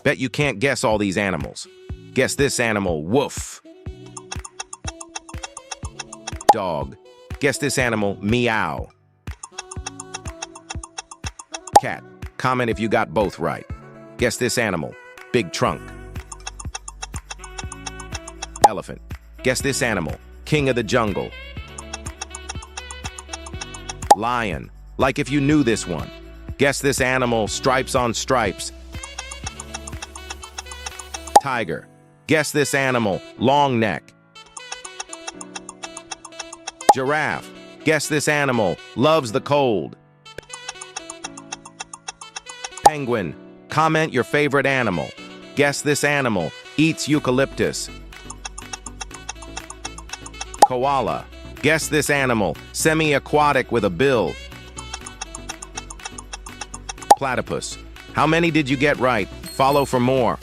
Bet you can't guess all these animals. Guess this animal, woof. Dog. Guess this animal, meow. Cat. Comment if you got both right. Guess this animal, big trunk. Elephant. Guess this animal, king of the jungle. Lion. Like if you knew this one. Guess this animal, stripes on stripes. Tiger. Guess this animal, long neck. Giraffe. Guess this animal, loves the cold. Penguin. Comment your favorite animal. Guess this animal, eats eucalyptus. Koala. Guess this animal, semi-aquatic with a bill. Platypus. How many did you get right? Follow for more.